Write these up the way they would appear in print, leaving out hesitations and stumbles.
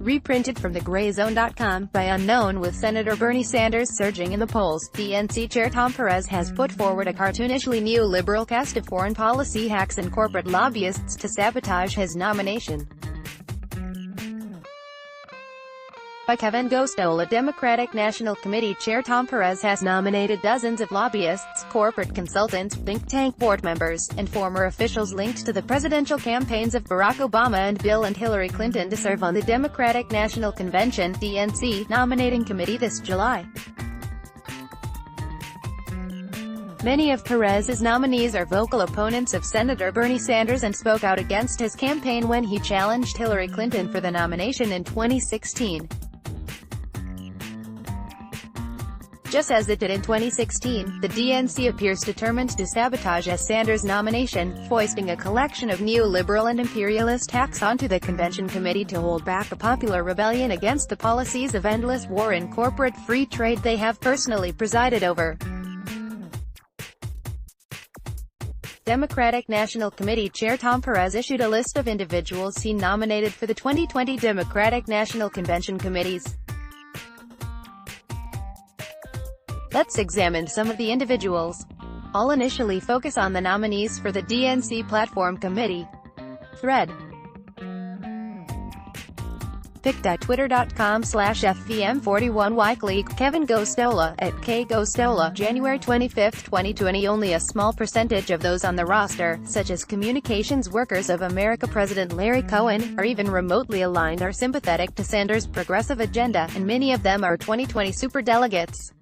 Reprinted from thegrayzone.com, by Unknown. With Senator Bernie Sanders surging in the polls, DNC Chair Tom Perez has put forward a cartoonishly neoliberal cast of foreign policy hacks and corporate lobbyists to sabotage his nomination. By Kevin Goszto. A Democratic National Committee Chair Tom Perez has nominated dozens of lobbyists, corporate consultants, think tank board members, and former officials linked to the presidential campaigns of Barack Obama and Bill and Hillary Clinton to serve on the Democratic National Convention (DNC) nominating committee this July. Many of Perez's nominees are vocal opponents of Senator Bernie Sanders and spoke out against his campaign when he challenged Hillary Clinton for the nomination in 2016. Just as it did in 2016, the DNC appears determined to sabotage Sanders' nomination, foisting a collection of neoliberal and imperialist hacks onto the convention committee to hold back a popular rebellion against the policies of endless war and corporate free trade they have personally presided over. Democratic National Committee Chair Tom Perez issued a list of individuals he nominated for the 2020 Democratic National Convention committees. Let's examine some of the individuals. I'll initially focus on the nominees for the DNC Platform Committee. Thread. pic.twitter.com/fvm41yclick. Kevin Goszto at @kgoszto. January 25, 2020. Only a small percentage of those on the roster, such as Communications Workers of America President Larry Cohen, are even remotely aligned or sympathetic to Sanders' progressive agenda, and many of them are 2020 superdelegates.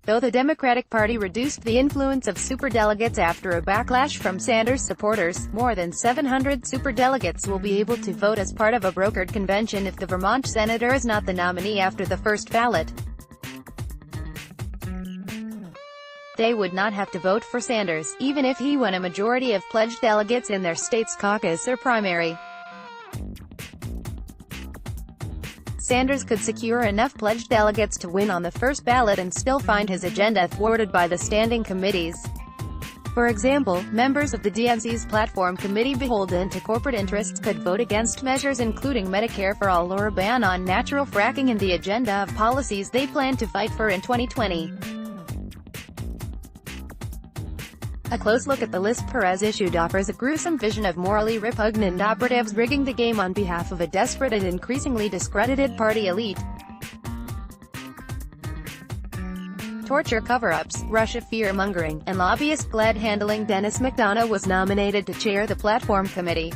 Though the Democratic Party reduced the influence of superdelegates after a backlash from Sanders supporters, more than 700 superdelegates will be able to vote as part of a brokered convention if the Vermont senator is not the nominee after the first ballot. They would not have to vote for Sanders, even if he won a majority of pledged delegates in their state's caucus or primary. Sanders could secure enough pledged delegates to win on the first ballot and still find his agenda thwarted by the standing committees. For example, members of the DNC's Platform Committee beholden to corporate interests could vote against measures including Medicare for all or a ban on natural fracking in the agenda of policies they plan to fight for in 2020. A close look at the list Perez issued offers a gruesome vision of morally repugnant operatives rigging the game on behalf of a desperate and increasingly discredited party elite. Torture cover-ups, Russia fear-mongering, and lobbyist glad-handling. Dennis McDonough was nominated to chair the Platform Committee.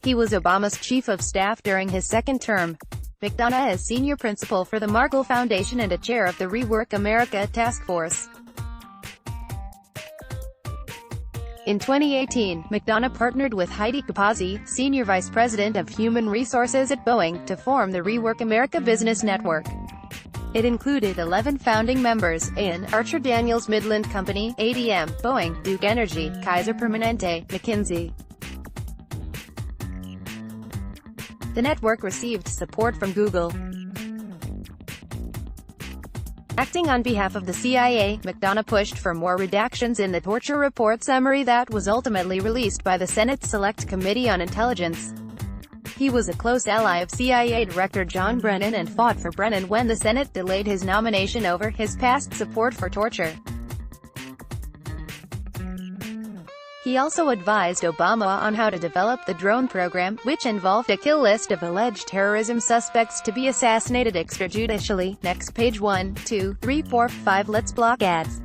He was Obama's chief of staff during his second term. McDonough is senior principal for the Markle Foundation and a chair of the Rework America Task Force. In 2018, McDonough partnered with Heidi Capozzi, senior vice president of human resources at Boeing, to form the Rework America Business Network. It included 11 founding members, in Archer Daniels Midland Company, ADM, Boeing, Duke Energy, Kaiser Permanente, McKinsey. The network received support from Google. Acting on behalf of the CIA, McDonough pushed for more redactions in the torture report summary that was ultimately released by the Senate Select Committee on Intelligence. He was a close ally of CIA Director John Brennan and fought for Brennan when the Senate delayed his nomination over his past support for torture. He also advised Obama on how to develop the drone program, which involved a kill list of alleged terrorism suspects to be assassinated extrajudicially. Next page 1, 2, 3, 4, 5. Let's block ads.